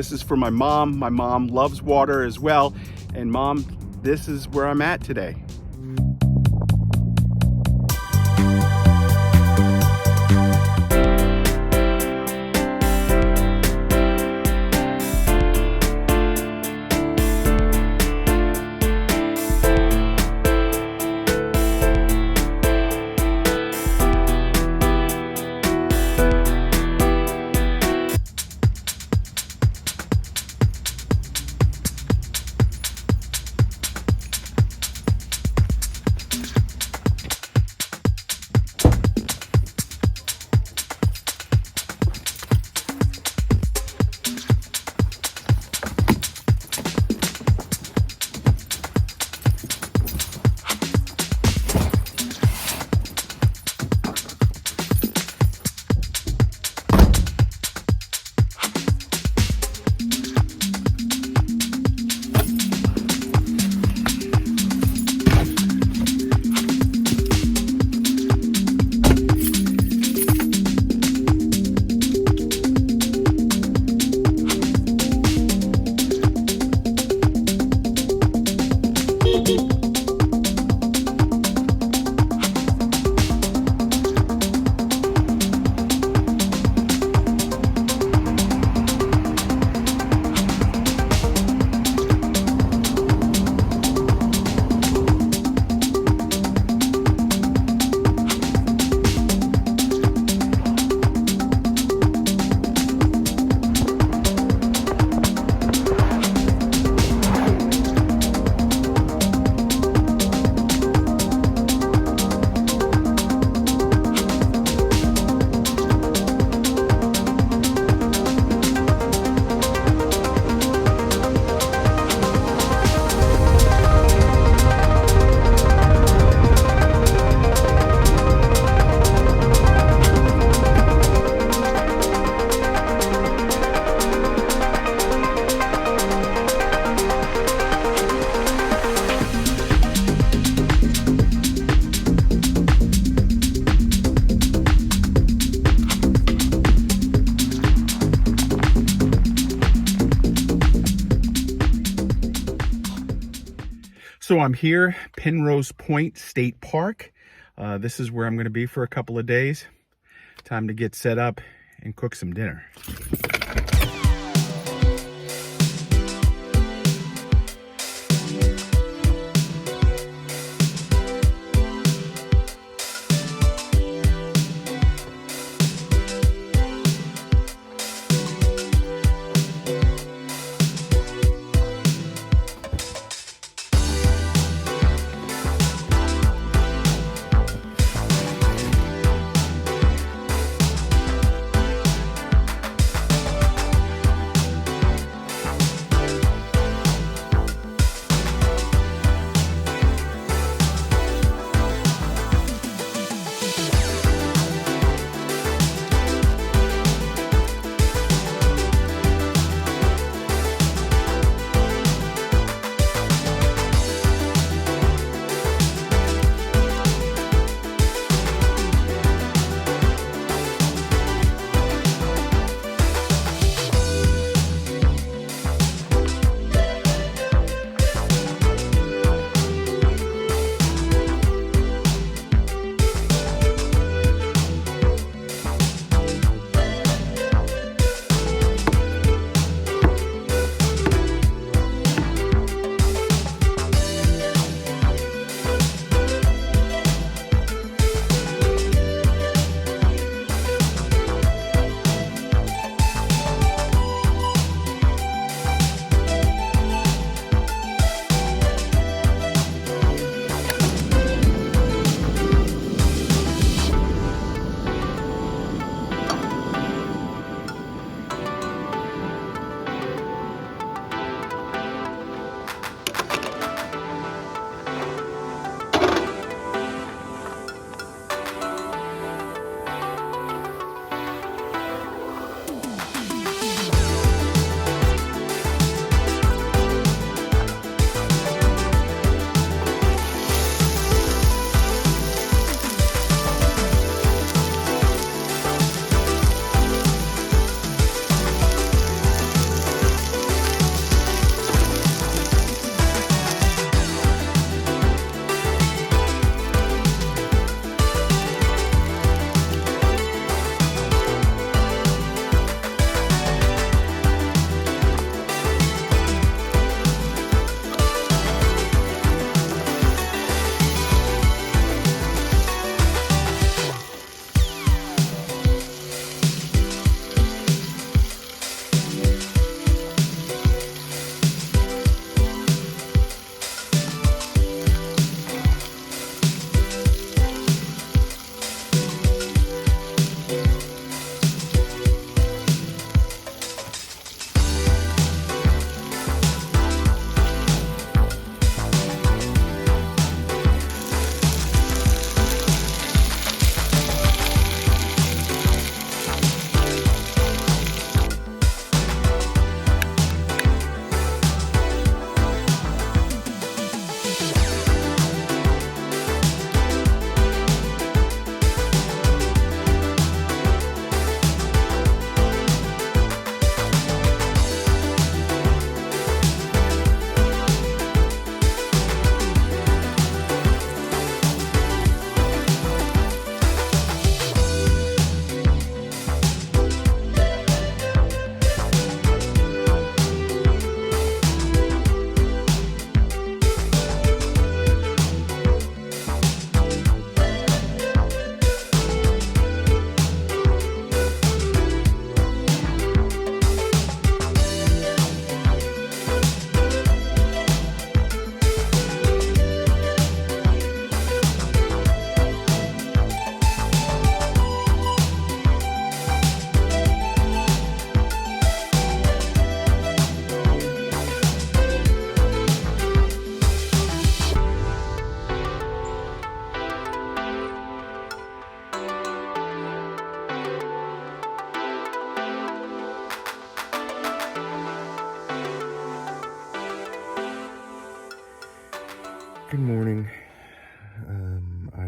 This is for my mom. My mom loves water as well. And Mom, this is where I'm at today. So I'm here, Penrose Point State Park. This is where I'm going to be for a couple of days. Time to get set up and cook some dinner.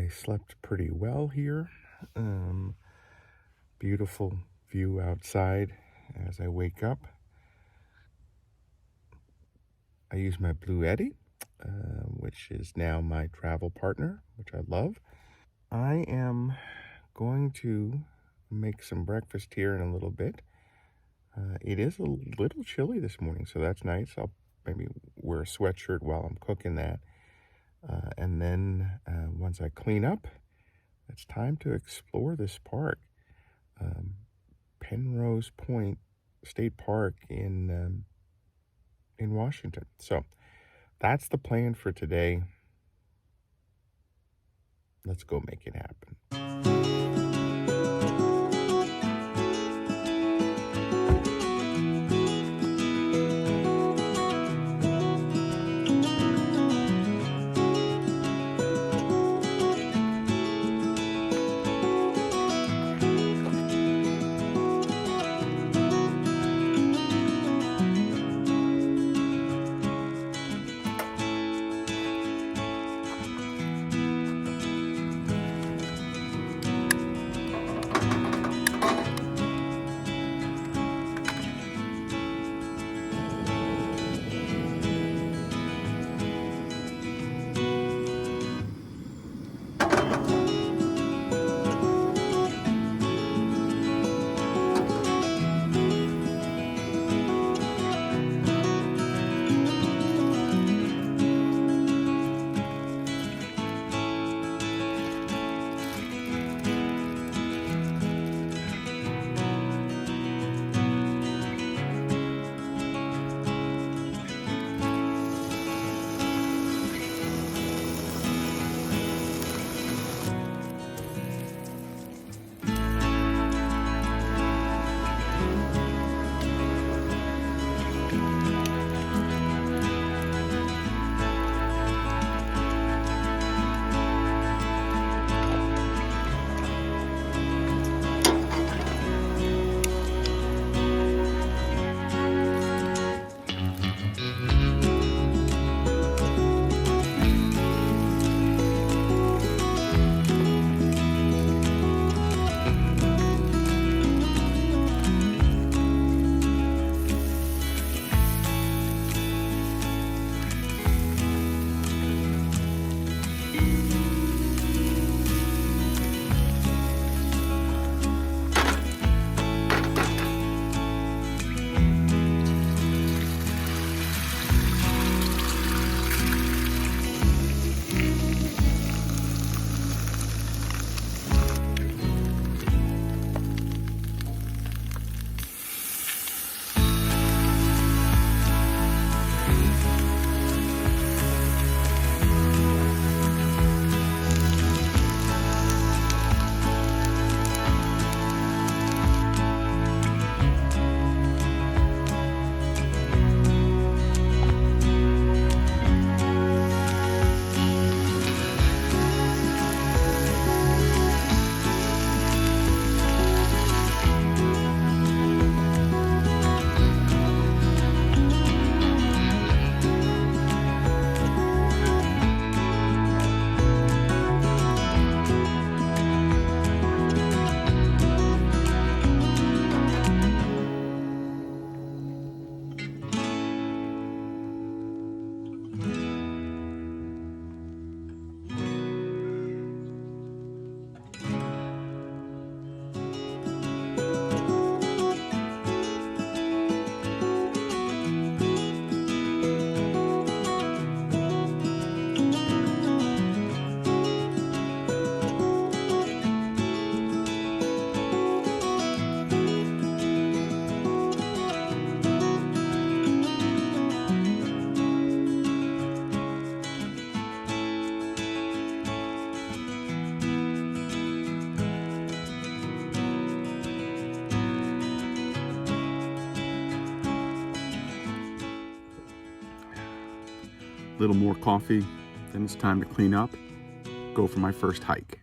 I slept pretty well here. Beautiful view outside as I wake up. I use my Blue Eddy, which is now my travel partner, which I love. I am going to make some breakfast here in a little bit. It is a little chilly this morning, so that's nice. I'll maybe wear a sweatshirt while I'm cooking that. And then once I clean up, it's time to explore this park. Penrose Point State Park in Washington. So that's the plan for today. Let's go make it happen. Little more coffee, then it's time to clean up, go for my first hike.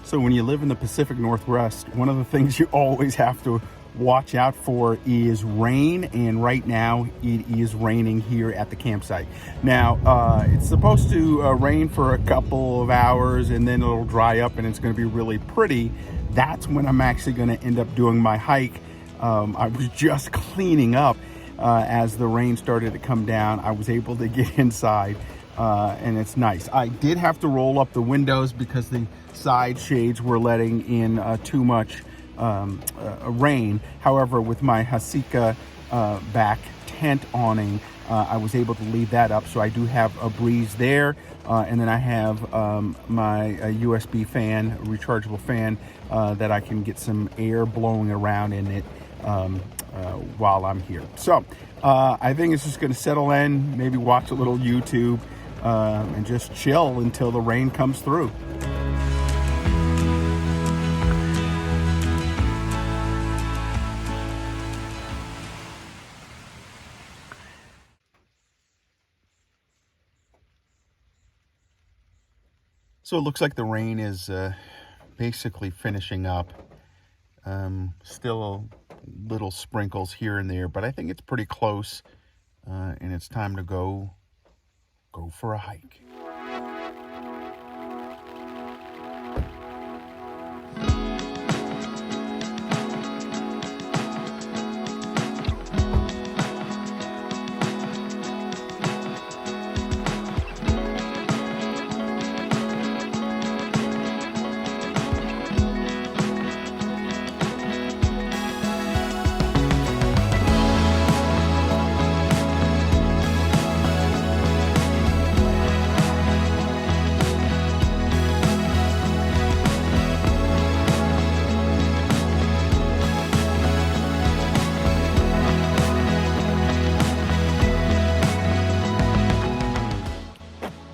So when you live in the Pacific Northwest, one of the things you always have to watch out for is rain, and right now it is raining here at the campsite. Now it's supposed to rain for a couple of hours and then it'll dry up and it's going to be really pretty. That's when I'm actually going to end up doing my hike. I was just cleaning up as the rain started to come down. I was able to get inside and it's nice. I did have to roll up the windows because the side shades were letting in too much rain. However, with my Hasika back tent awning, I was able to leave that up, so I do have a breeze there. And then I have my USB fan, rechargeable fan, that I can get some air blowing around in it while I'm here. So I think it's just going to settle in, maybe watch a little YouTube, and just chill until the rain comes through. So it looks like the rain is basically finishing up. Still little sprinkles here and there, but I think it's pretty close, and it's time to go for a hike.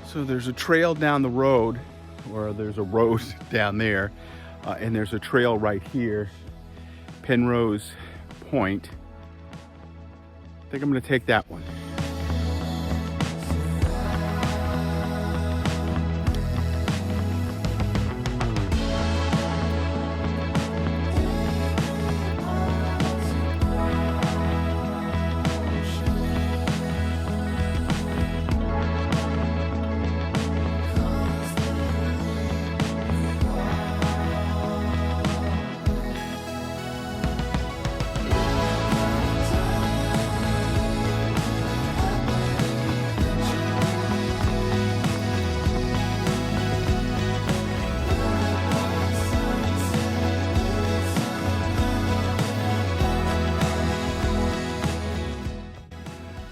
So there's a trail down the road, or there's a road down there, and there's a trail right here, Penrose Point. I think I'm going to take that one.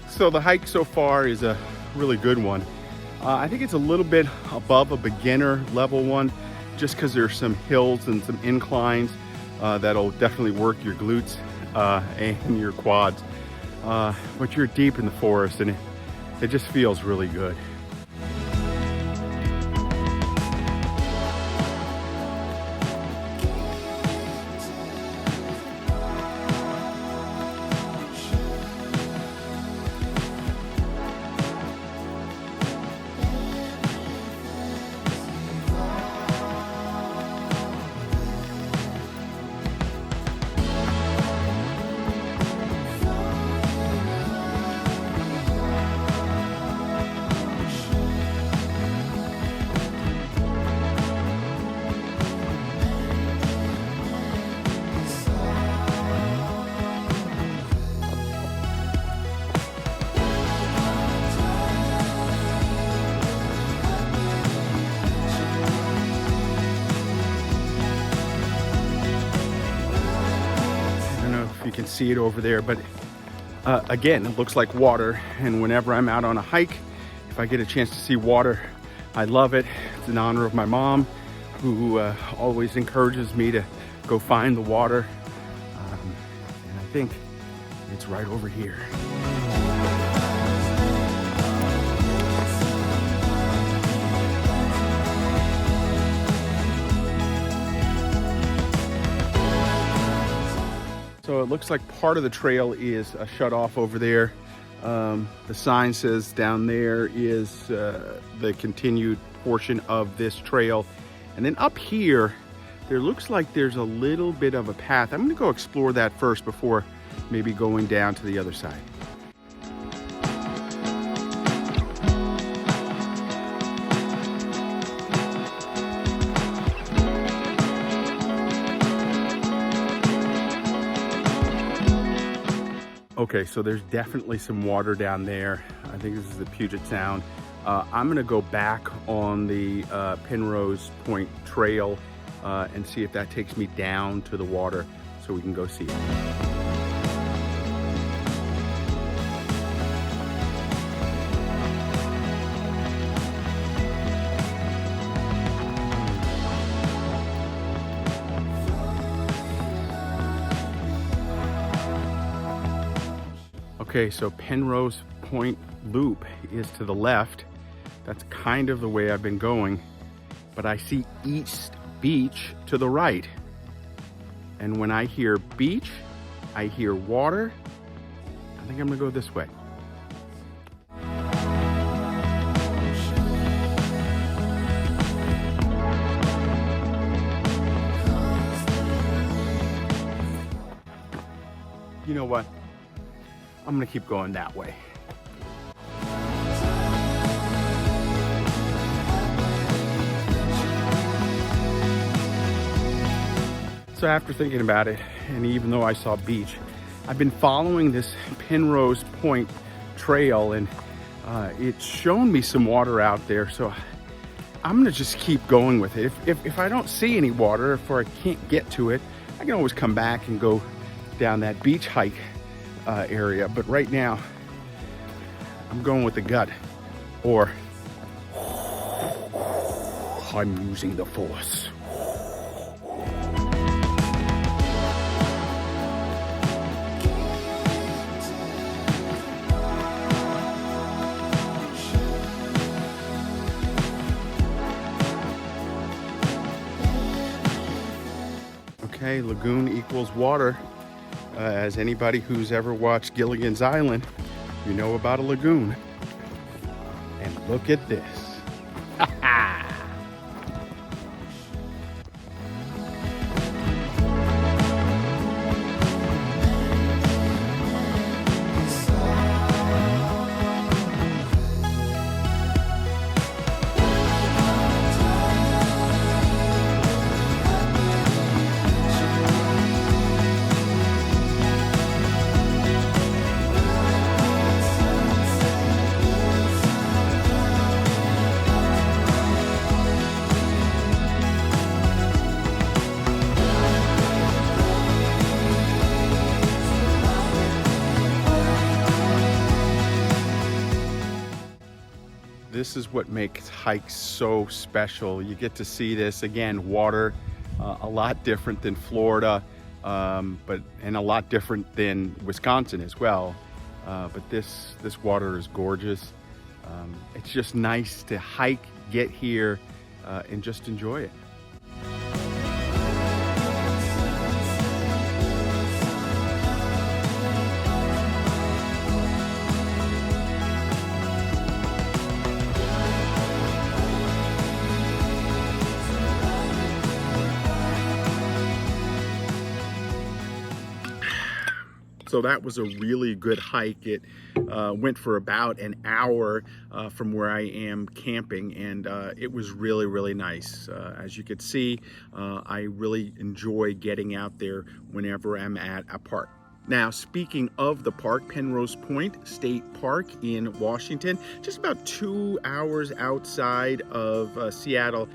So the hike so far is a really good one. I think it's a little bit above a beginner level one, just because there's some hills and some inclines that'll definitely work your glutes and your quads. But you're deep in the forest and it just feels really good. You can see it over there, but again, it looks like water, and whenever I'm out on a hike, if I get a chance to see water, I love it. It's in honor of my mom, who always encourages me to go find the water, and I think it's right over here. So it looks like part of the trail is shut off over there. The sign says down there is the continued portion of this trail. And then up here there looks like there's a little bit of a path. I'm gonna go explore that first before maybe going down to the other side. Okay, so there's definitely some water down there. I think this is the Puget Sound. I'm gonna go back on the Penrose Point Trail and see if that takes me down to the water so we can go see it. Okay, so Penrose Point Loop is to the left. That's kind of the way I've been going, but I see East Beach to the right. And when I hear beach, I hear water. I think I'm gonna go this way. You know what? I'm gonna keep going that way. So after thinking about it, and even though I saw beach, I've been following this Penrose Point Trail, and it's shown me some water out there, so I'm gonna just keep going with it. If I don't see any water, or I can't get to it, I can always come back and go down that beach hike area. But right now, I'm going with the gut, or I'm using the force. Okay, lagoon equals water. As anybody who's ever watched Gilligan's Island, you know about a lagoon. And look at this. This is what makes hikes so special. You get to see this, again, water, a lot different than Florida, and a lot different than Wisconsin as well. But this water is gorgeous. It's just nice to hike, get here, and just enjoy it. So that was a really good hike. It went for about an hour from where I am camping, and it was really, really nice. As you could see, I really enjoy getting out there whenever I'm at a park. Now, speaking of the park, Penrose Point State Park in Washington, just about 2 hours outside of Seattle.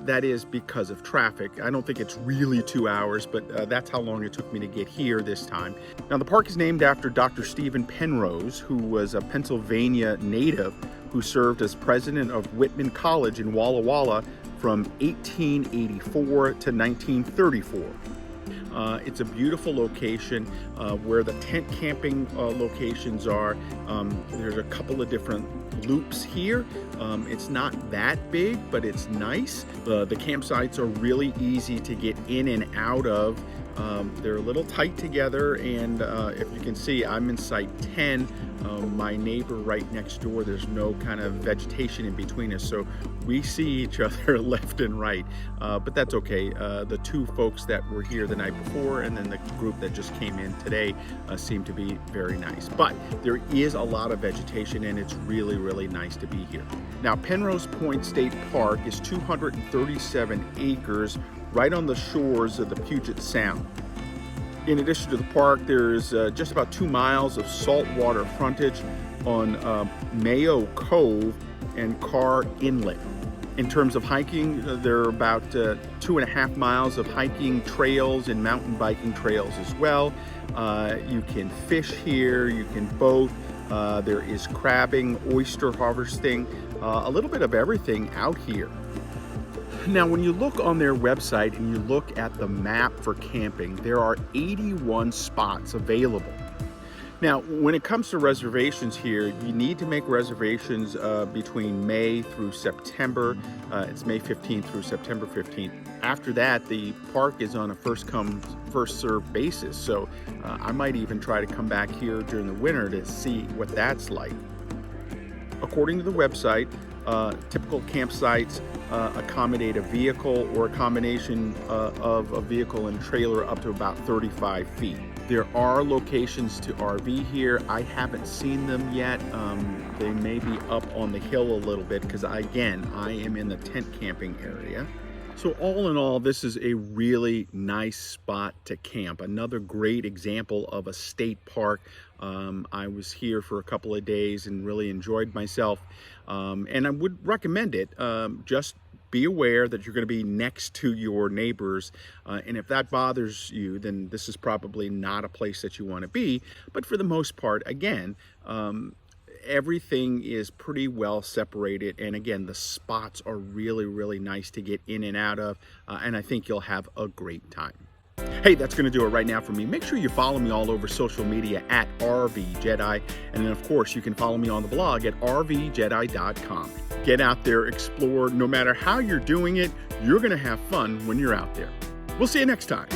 That is because of traffic. I don't think it's really 2 hours, but that's how long it took me to get here this time. Now, the park is named after Dr. Stephen Penrose, who was a Pennsylvania native who served as president of Whitman College in Walla Walla from 1884 to 1934. It's a beautiful location where the tent camping locations are. There's a couple of different loops here. It's not that big, but it's nice. The campsites are really easy to get in and out of. They're a little tight together, and if you can see, I'm in site 10. My neighbor right next door, there's no kind of vegetation in between us, so we see each other left and right, but that's okay. The two folks that were here the night before and then the group that just came in today seem to be very nice, but there is a lot of vegetation and it's really, really nice to be here. Now, Penrose Point State Park is 237 acres right on the shores of the Puget Sound. In addition to the park, there's just about 2 miles of saltwater frontage on Mayo Cove and Carr Inlet. In terms of hiking, there are about 2.5 miles of hiking trails and mountain biking trails as well. You can fish here, you can boat, there is crabbing, oyster harvesting, a little bit of everything out here. Now, when you look on their website and you look at the map for camping, there are 81 spots available. Now, when it comes to reservations here, you need to make reservations between May through September. It's May 15th through September 15th. After that, the park is on a first come, first served basis. So I might even try to come back here during the winter to see what that's like. According to the website, typical campsites accommodate a vehicle or a combination of a vehicle and trailer up to about 35 feet. There are locations to RV here. I haven't seen them yet. They may be up on the hill a little bit because, again, I am in the tent camping area. So all in all, this is a really nice spot to camp. Another great example of a state park. I was here for a couple of days and really enjoyed myself. And I would recommend it. Just be aware that you're going to be next to your neighbors. And if that bothers you, then this is probably not a place that you want to be. But for the most part, again, everything is pretty well separated, and again, the spots are really, really nice to get in and out of, and I think you'll have a great time. Hey, that's going to do it right now for me. Make sure you follow me all over social media at RVJEDEYE, and then of course you can follow me on the blog at RVJEDEYE.com. Get out there, explore. No matter how you're doing it, you're going to have fun when you're out there. We'll see you next time.